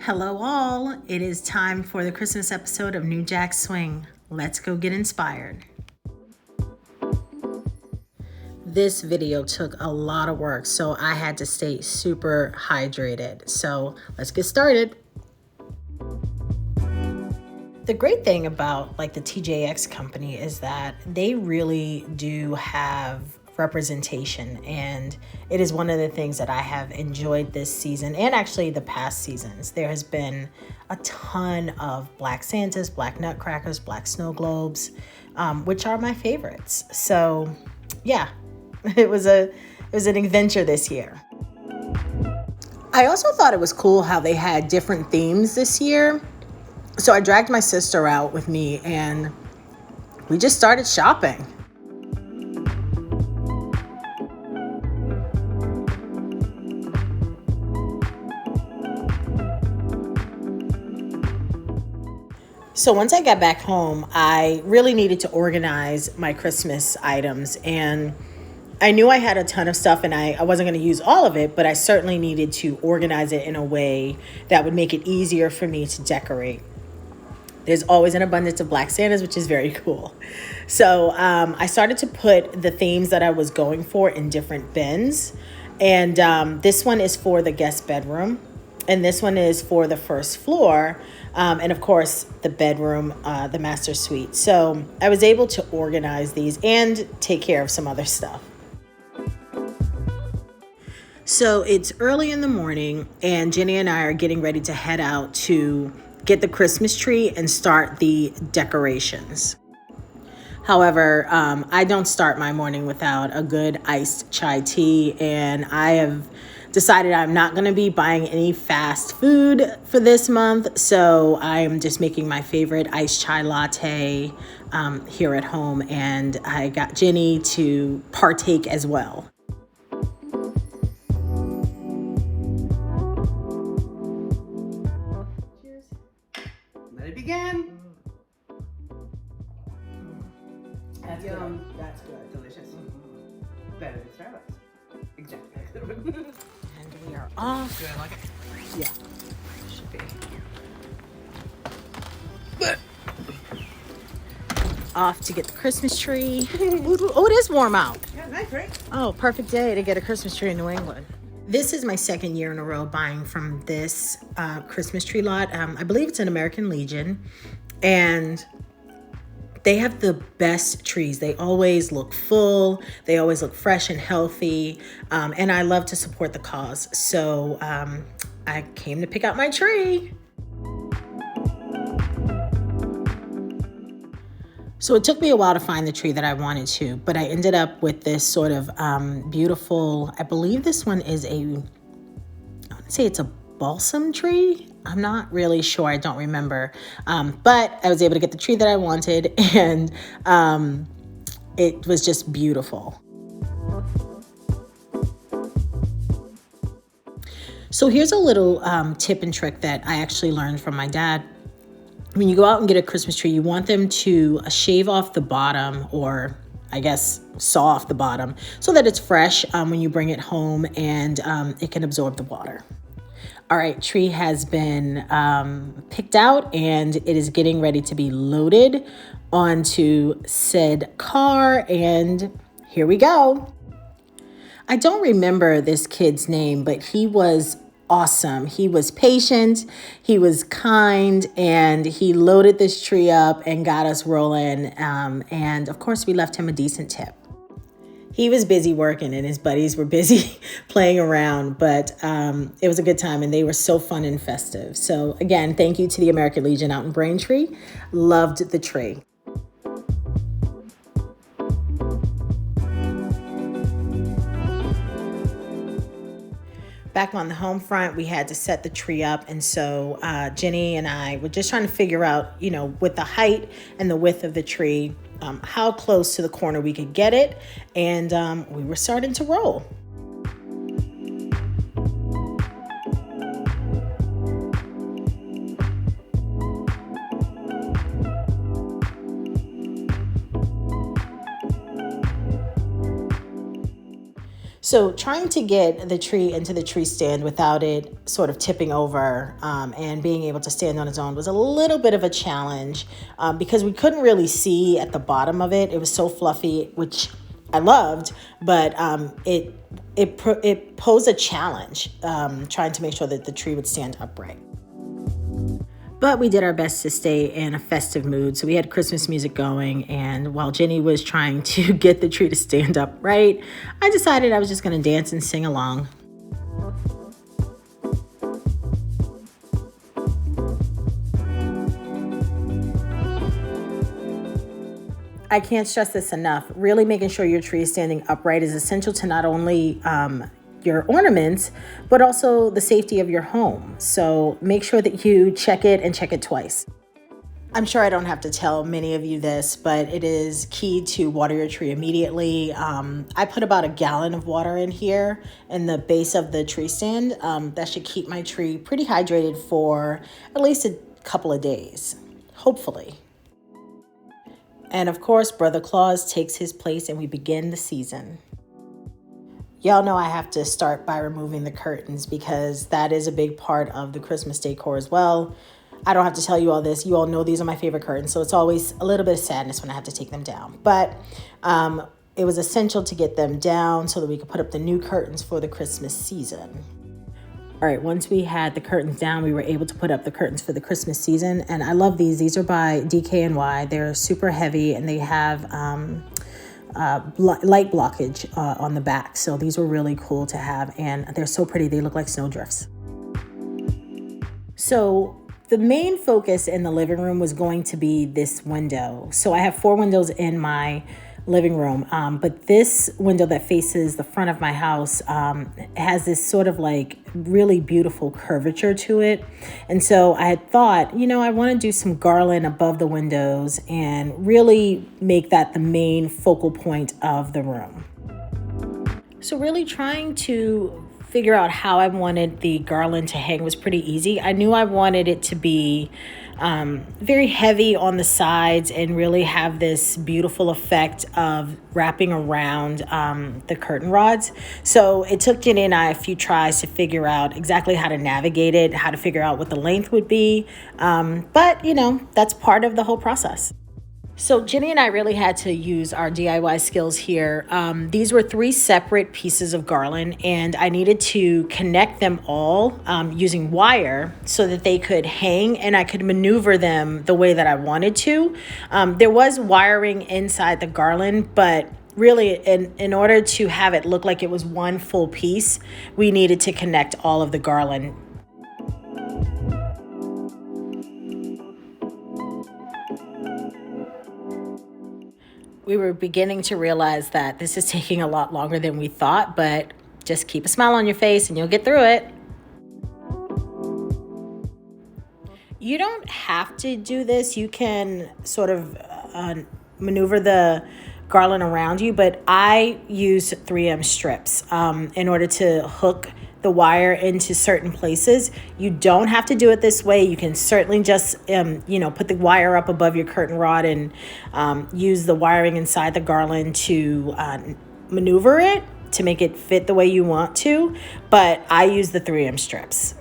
Hello, all. It is time for the Christmas episode of New Jack Swing. Let's go get inspired. This video took a lot of work, so I had to stay super hydrated. So let's get started. The great thing about the TJX company is that they really do have representation, and it is one of the things that I have enjoyed this season and actually the past seasons. There has been a ton of Black Santas, Black Nutcrackers, Black Snow Globes, which are my favorites. So yeah, it was an adventure this year. I also thought it was cool how they had different themes this year. So I dragged my sister out with me and we just started shopping. So once I got back home, I really needed to organize my Christmas items, and I knew I had a ton of stuff and I wasn't going to use all of it, but I certainly needed to organize it in a way that would make it easier for me to decorate. There's always an abundance of Black Santas, which is very cool. So I started to put the themes that I was going for in different bins. And this one is for the guest bedroom. And this one is for the first floor. And of course, the bedroom, the master suite. So I was able to organize these and take care of some other stuff. So it's early in the morning and Jenny and I are getting ready to head out to get the Christmas tree and start the decorations. However, I don't start my morning without a good iced chai tea, and I have decided I'm not going to be buying any fast food for this month, so I'm just making my favorite iced chai latte here at home, and I got Jenny to partake as well. Let it begin. That's Yum. good. That's good. Delicious. Better than Starbucks. Exactly. And we are off. Good, I like it. Yeah, should be. Off to get the Christmas tree. Oh, it is warm out. Yeah, nice, right? Oh, perfect day to get a Christmas tree in New England. This is my second year in a row buying from this Christmas tree lot. I believe it's an American Legion, and they have the best trees. They always look full. They always look fresh and healthy. And I love to support the cause. So I came to pick out my tree. So it took me a while to find the tree that I wanted to, but I ended up with this sort of beautiful, I believe this one is I want to say it's a balsam tree. I'm not really sure. I don't remember. But I was able to get the tree that I wanted, and it was just beautiful. So here's a little tip and trick that I actually learned from my dad. When you go out and get a Christmas tree, you want them to shave off the bottom, or I guess saw off the bottom, so that it's fresh when you bring it home, and it can absorb the water. All right, tree has been picked out and it is getting ready to be loaded onto said car, and here we go. I don't remember this kid's name, but he was awesome. He was patient, he was kind, and he loaded this tree up and got us rolling. And of course, we left him a decent tip. He was busy working and his buddies were busy playing around, but it was a good time and they were so fun and festive. So again, thank you to the American Legion out in Braintree. Loved the tree. Back on the home front, we had to set the tree up. And so Jenny and I were just trying to figure out, with the height and the width of the tree, how close to the corner we could get it. And we were starting to roll. So trying to get the tree into the tree stand without it sort of tipping over and being able to stand on its own was a little bit of a challenge because we couldn't really see at the bottom of it. It was so fluffy, which I loved, but it posed a challenge trying to make sure that the tree would stand upright. But we did our best to stay in a festive mood. So we had Christmas music going. And while Jenny was trying to get the tree to stand upright, I decided I was just going to dance and sing along. I can't stress this enough. Really making sure your tree is standing upright is essential to not only your ornaments, but also the safety of your home. So make sure that you check it and check it twice. I'm sure I don't have to tell many of you this, but it is key to water your tree immediately. I put about a gallon of water in here in the base of the tree stand. That should keep my tree pretty hydrated for at least a couple of days, hopefully. And of course, Brother Claus takes his place and we begin the season. Y'all know I have to start by removing the curtains because that is a big part of the Christmas decor as well. I don't have to tell you all this. You all know these are my favorite curtains, so it's always a little bit of sadness when I have to take them down. But it was essential to get them down so that we could put up the new curtains for the Christmas season. All right, once we had the curtains down, we were able to put up the curtains for the Christmas season. And I love these. These are by DKNY. They're super heavy and they have light blockage on the back. So these were really cool to have and they're so pretty. They look like snowdrifts. So the main focus in the living room was going to be this window. So I have 4 windows in my living room, but this window that faces the front of my house has this sort of like really beautiful curvature to it. And so I had thought, I want to do some garland above the windows and really make that the main focal point of the room. So really trying to figure out how I wanted the garland to hang was pretty easy. I knew I wanted it to be very heavy on the sides and really have this beautiful effect of wrapping around the curtain rods. So it took Jenny and I a few tries to figure out exactly how to navigate it, how to figure out what the length would be. But that's part of the whole process. So Jenny and I really had to use our DIY skills here. These were 3 separate pieces of garland and I needed to connect them all using wire so that they could hang and I could maneuver them the way that I wanted to. There was wiring inside the garland, but really in order to have it look like it was one full piece, we needed to connect all of the garland. We were beginning to realize that this is taking a lot longer than we thought, but just keep a smile on your face and you'll get through it. You don't have to do this. You can sort of maneuver the garland around you, but I use 3M strips in order to hook the wire into certain places. You don't have to do it this way. You can certainly just, put the wire up above your curtain rod and use the wiring inside the garland to maneuver it to make it fit the way you want to. But I use the 3M strips.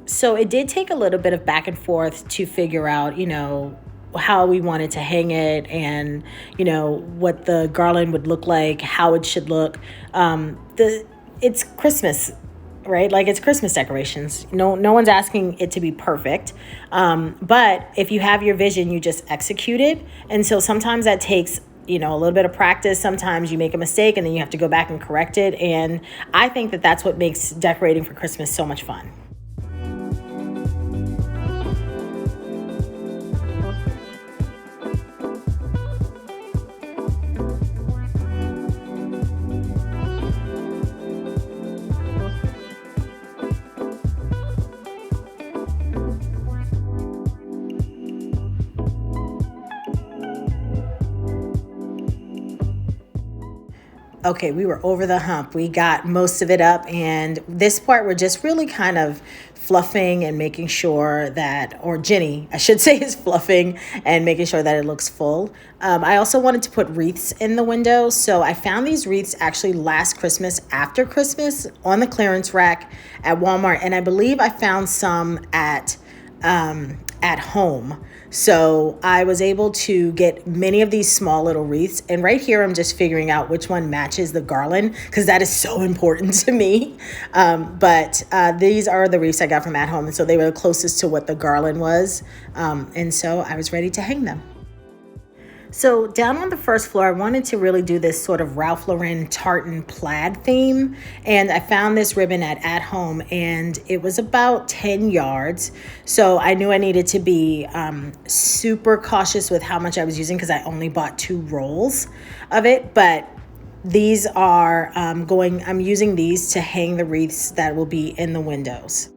So it did take a little bit of back and forth to figure out, how we wanted to hang it and, what the garland would look like, how it should look. It's Christmas, right? Like it's Christmas decorations. No one's asking it to be perfect. But if you have your vision, you just execute it. And so sometimes that takes a little bit of practice. Sometimes you make a mistake and then you have to go back and correct it. And I think that that's what makes decorating for Christmas so much fun. Okay, we were over the hump. We got most of it up, and this part we're just really kind of fluffing and making sure that, or Jenny, I should say, is fluffing and making sure that it looks full. I also wanted to put wreaths in the window, so I found these wreaths actually last Christmas, after Christmas, on the clearance rack at Walmart, and I believe I found some at home. So I was able to get many of these small little wreaths. And right here, I'm just figuring out which one matches the garland, because that is so important to me. But these are the wreaths I got from At Home. And so they were the closest to what the garland was. And so I was ready to hang them. So down on the first floor, I wanted to really do this sort of Ralph Lauren tartan plaid theme. And I found this ribbon at Home, and it was about 10 yards. So I knew I needed to be super cautious with how much I was using, because I only bought 2 rolls of it. But these are I'm using these to hang the wreaths that will be in the windows.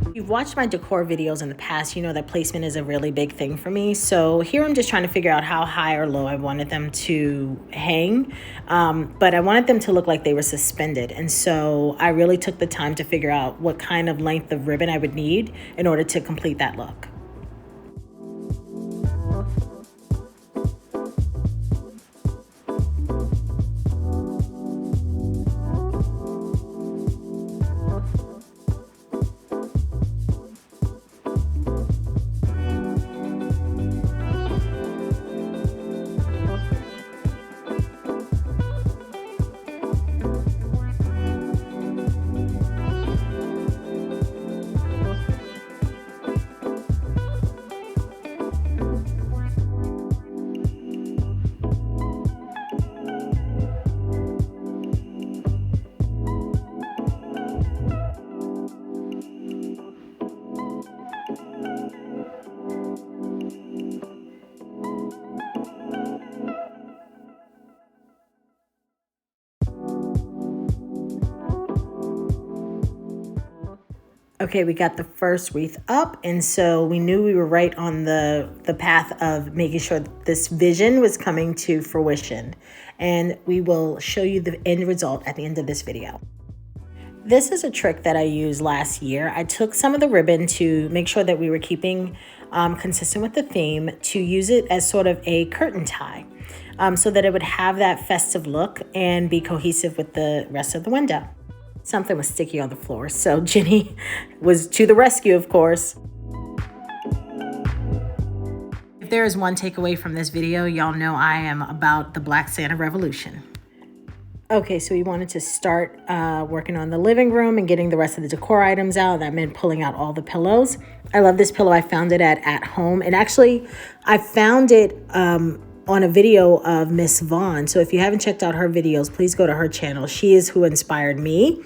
If you've watched my decor videos in the past, you know that placement is a really big thing for me. So here I'm just trying to figure out how high or low I wanted them to hang. But I wanted them to look like they were suspended. And so I really took the time to figure out what kind of length of ribbon I would need in order to complete that look. Okay, we got the first wreath up, and so we knew we were right on the path of making sure that this vision was coming to fruition. And we will show you the end result at the end of this video. This is a trick that I used last year. I took some of the ribbon to make sure that we were keeping consistent with the theme, to use it as sort of a curtain tie, so that it would have that festive look and be cohesive with the rest of the window. Something was sticky on the floor, so Jenny was to the rescue, of course. If there is one takeaway from this video, y'all know I am about the Black Santa revolution. Okay, so we wanted to start working on the living room and getting the rest of the decor items out. That meant pulling out all the pillows. I love this pillow. I found it at Home. And actually, I found it on a video of Miss Vaughn. So if you haven't checked out her videos, please go to her channel. She is who inspired me.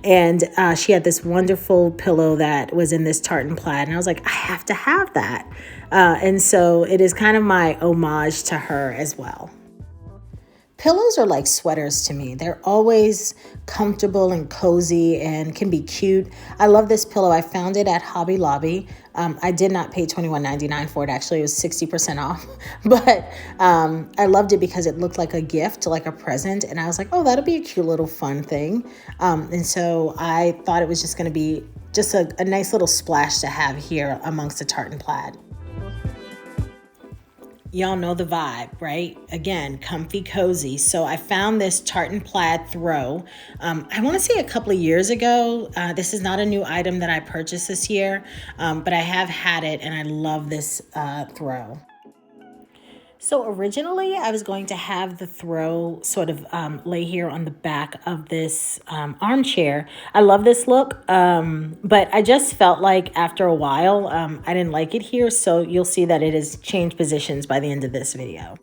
And she had this wonderful pillow that was in this tartan plaid. And I was like, I have to have that. And so it is kind of my homage to her as well. Pillows are like sweaters to me. They're always comfortable and cozy and can be cute. I love this pillow. I found it at Hobby Lobby. I did not pay $21.99 for it. Actually, it was 60% off. But I loved it because it looked like a gift, like a present. And I was like, oh, that'll be a cute little fun thing. And so I thought it was just going to be just a nice little splash to have here amongst the tartan plaid. Y'all know the vibe, right? Again, comfy, cozy. So I found this tartan plaid throw. I want to say a couple of years ago. This is not a new item that I purchased this year, but I have had it and I love this throw. So originally I was going to have the throw sort of lay here on the back of this armchair. I love this look, but I just felt like after a while I didn't like it here. So you'll see that it has changed positions by the end of this video.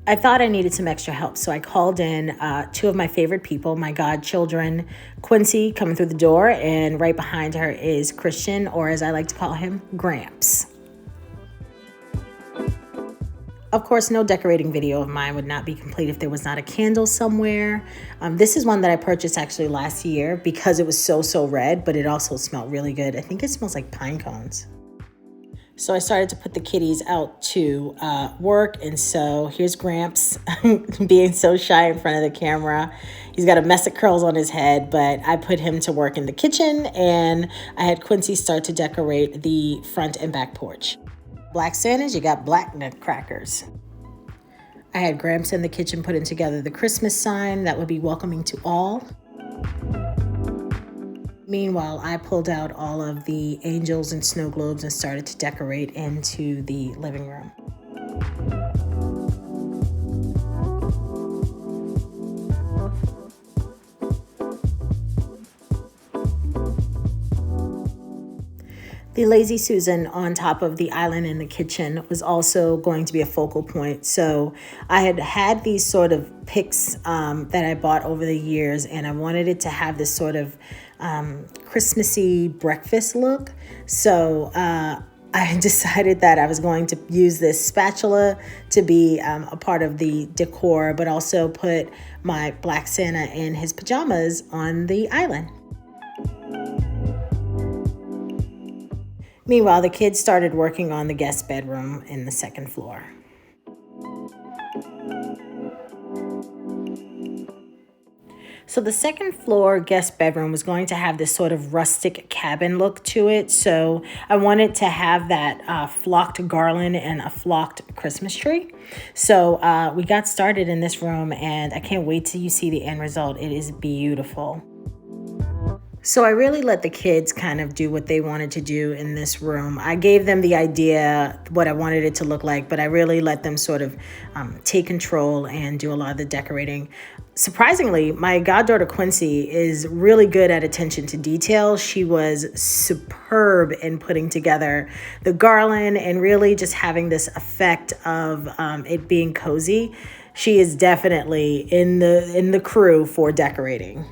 I thought I needed some extra help, so I called in 2 of my favorite people, my godchildren, Quincy coming through the door, and right behind her is Christian, or as I like to call him, Gramps. Of course, no decorating video of mine would not be complete if there was not a candle somewhere. This is one that I purchased actually last year because it was so red, but it also smelled really good. I think it smells like pine cones. So I started to put the kitties out to work. And so here's Gramps being so shy in front of the camera. He's got a mess of curls on his head, but I put him to work in the kitchen, and I had Quincy start to decorate the front and back porch. Black Santas, you got black nutcrackers. I had Gramps in the kitchen putting together the Christmas sign that would be welcoming to all. Meanwhile, I pulled out all of the angels and snow globes and started to decorate into the living room. The Lazy Susan on top of the island in the kitchen was also going to be a focal point. So I had these sort of picks that I bought over the years, and I wanted it to have this sort of Christmassy breakfast look. So I decided that I was going to use this spatula to be a part of the decor, but also put my Black Santa in his pajamas on the island. Meanwhile, the kids started working on the guest bedroom in the second floor. So the second floor guest bedroom was going to have this sort of rustic cabin look to it. So I wanted to have that flocked garland and a flocked Christmas tree. So we got started in this room, and I can't wait till you see the end result. It is beautiful. So I really let the kids kind of do what they wanted to do in this room. I gave them the idea, what I wanted it to look like, but I really let them sort of take control and do a lot of the decorating. Surprisingly, my goddaughter Quincy is really good at attention to detail. She was superb in putting together the garland and really just having this effect of it being cozy. She is definitely in the crew for decorating.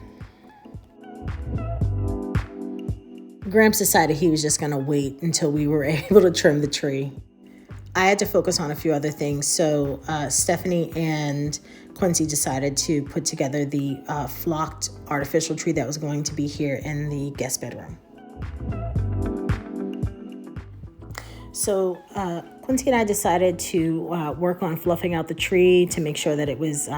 Gramps decided he was just going to wait until we were able to trim the tree. I had to focus on a few other things, so Stephanie and Quincy decided to put together the flocked artificial tree that was going to be here in the guest bedroom. So Quincy and I decided to work on fluffing out the tree to make sure that it was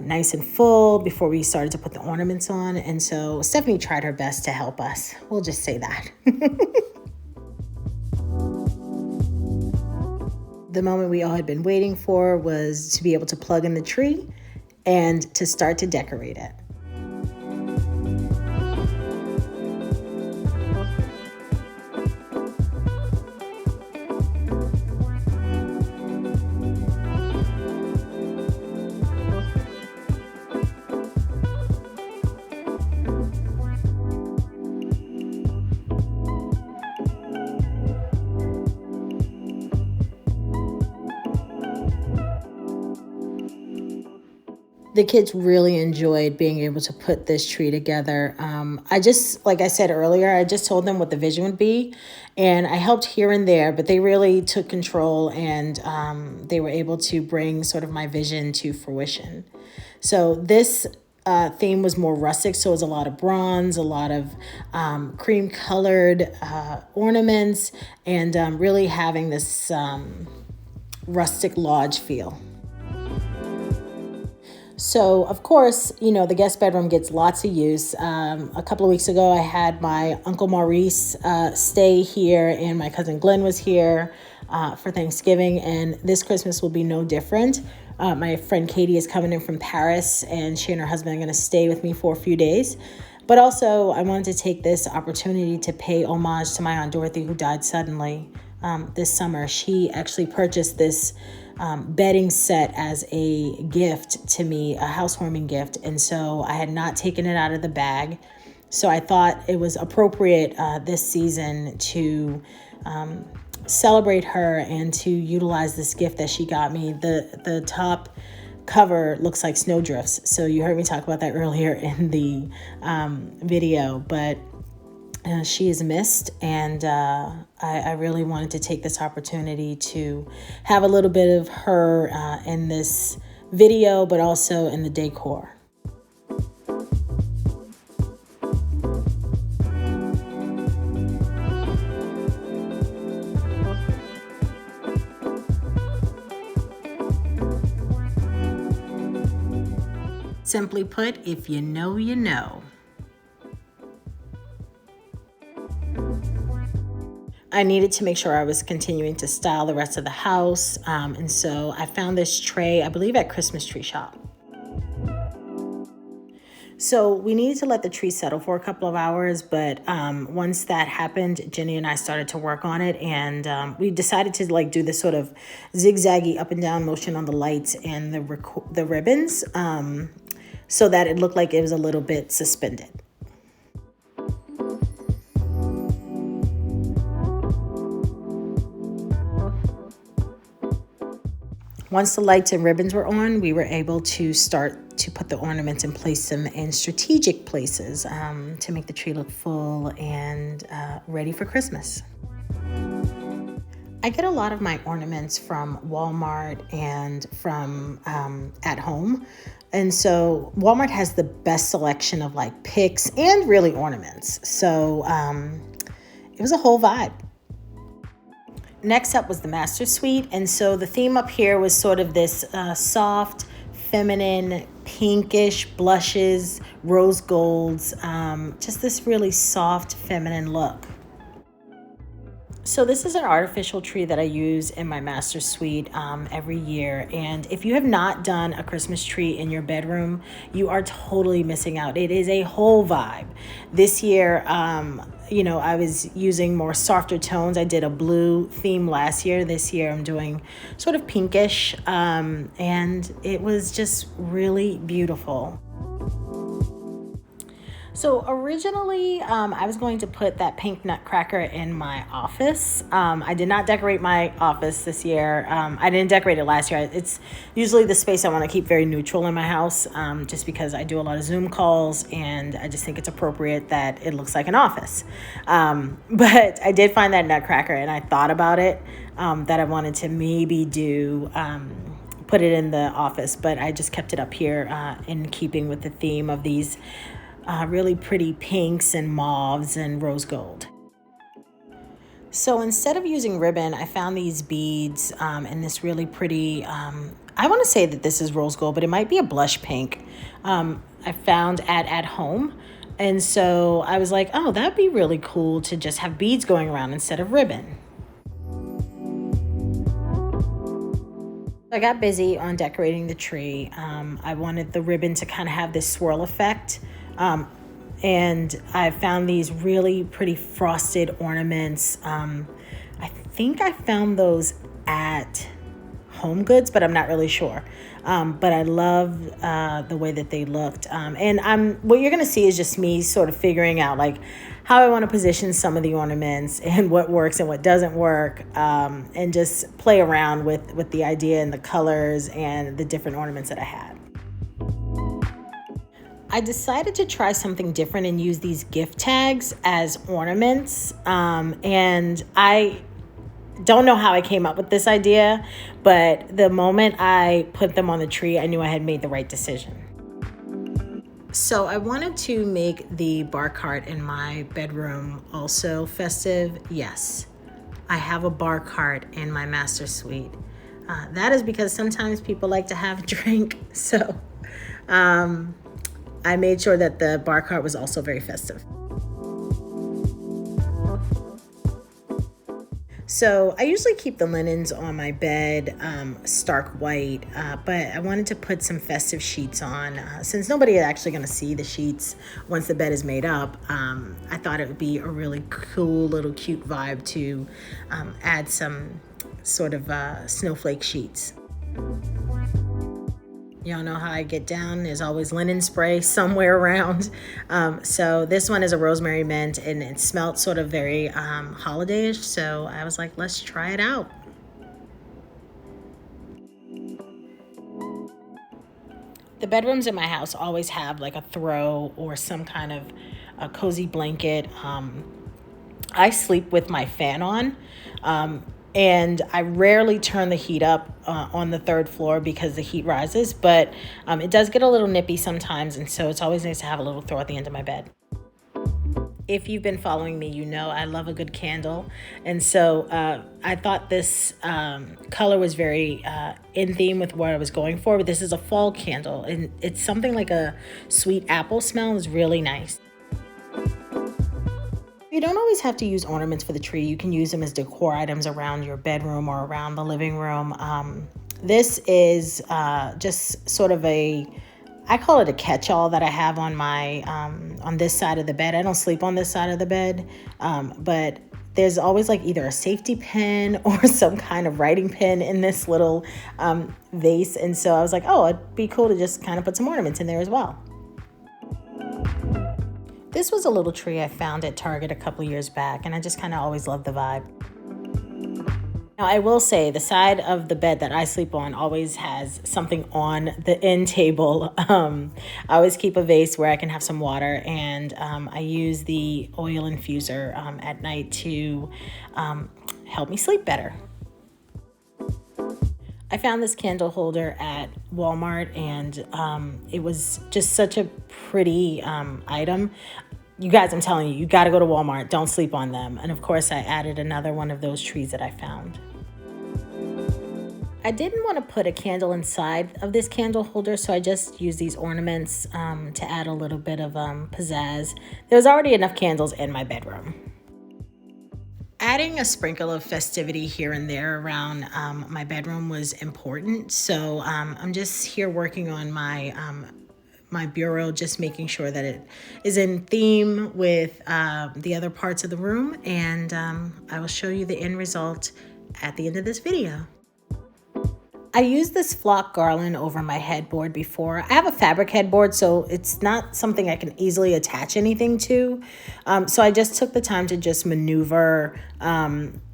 nice and full before we started to put the ornaments on. And so Stephanie tried her best to help us. We'll just say that. The moment we all had been waiting for was to be able to plug in the tree and to start to decorate it. The kids really enjoyed being able to put this tree together. I just, like I said earlier, I just told them what the vision would be, and I helped here and there, but they really took control, and they were able to bring sort of my vision to fruition. So this theme was more rustic, so it was a lot of bronze, a lot of cream colored ornaments, and really having this rustic lodge feel. So, of course, you know, the guest bedroom gets lots of use. A couple of weeks ago, I had my Uncle Maurice stay here, and my cousin Glenn was here for Thanksgiving, and this Christmas will be no different. My friend Katie is coming in from Paris, and she and her husband are going to stay with me for a few days. But also, I wanted to take this opportunity to pay homage to my Aunt Dorothy, who died suddenly this summer. She actually purchased this bedding set as a gift to me, a housewarming gift. And so I had not taken it out of the bag. So I thought it was appropriate this season to celebrate her and to utilize this gift that she got me. The top cover looks like snowdrifts. So you heard me talk about that earlier in the video, but she is missed, and I really wanted to take this opportunity to have a little bit of her in this video, but also in the decor. Simply put, if you know, you know. I needed to make sure I was continuing to style the rest of the house. And so I found this tray, I believe at Christmas Tree Shop. So we needed to let the tree settle for a couple of hours, but once that happened, Jenny and I started to work on it, and we decided to like do this sort of zigzaggy up and down motion on the lights and the ribbons, so that it looked like it was a little bit suspended. Once the lights and ribbons were on, we were able to start to put the ornaments and place them in strategic places to make the tree look full and ready for Christmas. I get a lot of my ornaments from Walmart and from at home. And so Walmart has the best selection of like picks and really ornaments. So it was a whole vibe. Next up was the master suite, and so the theme up here was sort of this soft, feminine, pinkish blushes, rose golds, just this really soft, feminine look. So this is an artificial tree that I use in my master suite every year. And if you have not done a Christmas tree in your bedroom, you are totally missing out. It is a whole vibe. This year, I was using more softer tones. I did a blue theme last year. This year I'm doing sort of pinkish, and it was just really beautiful. So originally, I was going to put that pink nutcracker in my office. I did not decorate my office this year. I didn't decorate it last year. It's usually the space I want to keep very neutral in my house, just because I do a lot of Zoom calls, and I just think it's appropriate that it looks like an office. But I did find that nutcracker, and I thought about it, that I wanted to maybe put it in the office, but I just kept it up here in keeping with the theme of these really pretty pinks and mauves and rose gold. So instead of using ribbon, I found these beads in this really pretty, I want to say that this is rose gold, but it might be a blush pink. I found at home. And so I was like, oh, that'd be really cool to just have beads going around instead of ribbon. I got busy on decorating the tree. I wanted the ribbon to kind of have this swirl effect. And I found these really pretty frosted ornaments. I think I found those at HomeGoods, but I'm not really sure. But I love the way that they looked. And what you're going to see is just me sort of figuring out like how I want to position some of the ornaments and what works and what doesn't work, and just play around with the idea and the colors and the different ornaments that I had. I decided to try something different and use these gift tags as ornaments. And I don't know how I came up with this idea, but the moment I put them on the tree, I knew I had made the right decision. So I wanted to make the bar cart in my bedroom also festive. Yes, I have a bar cart in my master suite. That is because sometimes people like to have a drink. So I made sure that the bar cart was also very festive. So I usually keep the linens on my bed stark white, but I wanted to put some festive sheets on. Since nobody is actually going to see the sheets once the bed is made up, I thought it would be a really cool little cute vibe to add some sort of snowflake sheets. Y'all know how I get down. There's always linen spray somewhere around. So this one is a rosemary mint, and it smelled sort of very holiday-ish. So I was like, let's try it out. The bedrooms in my house always have like a throw or some kind of a cozy blanket. I sleep with my fan on. And I rarely turn the heat up on the third floor because the heat rises, but it does get a little nippy sometimes, and so it's always nice to have a little throw at the end of my bed. If you've been following me, you know I love a good candle. And so I thought this color was very in theme with what I was going for. But this is a fall candle, and it's something like a sweet apple smell. Is really nice. You don't always have to use ornaments for the tree. You can use them as decor items around your bedroom or around the living room. This is just sort of I call it a catch-all that I have on my on this side of the bed. I don't sleep on this side of the bed, but there's always like either a safety pin or some kind of writing pin in this little vase. And so I was like, oh, it'd be cool to just kind of put some ornaments in there as well. This was a little tree I found at Target a couple years back, and I just kind of always loved the vibe. Now, I will say the side of the bed that I sleep on always has something on the end table. I always keep a vase where I can have some water, and I use the oil infuser at night to help me sleep better. I found this candle holder at Walmart, and it was just such a pretty item. You guys, I'm telling you, you got to go to Walmart. Don't sleep on them. And of course, I added another one of those trees that I found. I didn't want to put a candle inside of this candle holder, so I just used these ornaments to add a little bit of pizzazz. There was already enough candles in my bedroom. Adding a sprinkle of festivity here and there around my bedroom was important. So I'm just here working on my my bureau, just making sure that it is in theme with the other parts of the room. And I will show you the end result at the end of this video. I used this flock garland over my headboard before. I have a fabric headboard, so it's not something I can easily attach anything to. So I just took the time to just maneuver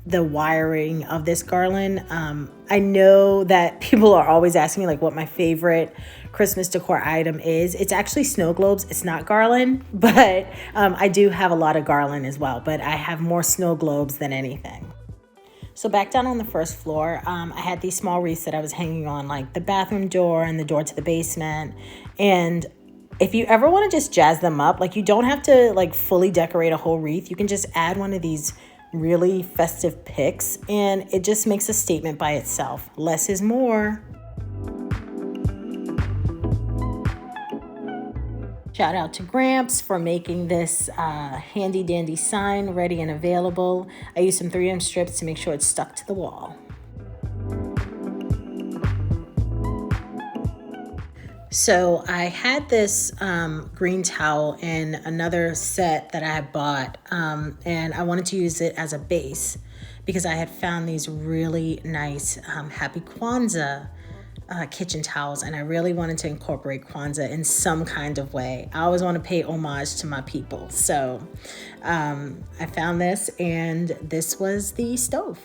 the wiring of this garland. I know that people are always asking me like what my favorite Christmas decor item is. It's actually snow globes. It's not garland, but I do have a lot of garland as well, but I have more snow globes than anything. So back down on the first floor, I had these small wreaths that I was hanging on, like the bathroom door and the door to the basement. And if you ever want to just jazz them up, like you don't have to like fully decorate a whole wreath. You can just add one of these really festive picks, and it just makes a statement by itself. Less is more. Shout out to Gramps for making this handy dandy sign ready and available. I used some 3M strips to make sure it's stuck to the wall. So I had this green towel in another set that I had bought, and I wanted to use it as a base because I had found these really nice Happy Kwanzaa kitchen towels, and I really wanted to incorporate Kwanzaa in some kind of way. I always want to pay homage to my people. So I found this, and this was the stove.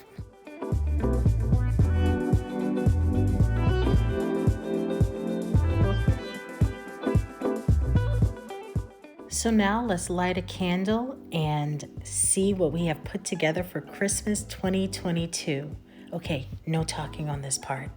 So now let's light a candle and see what we have put together for Christmas 2022. Okay, no talking on this part.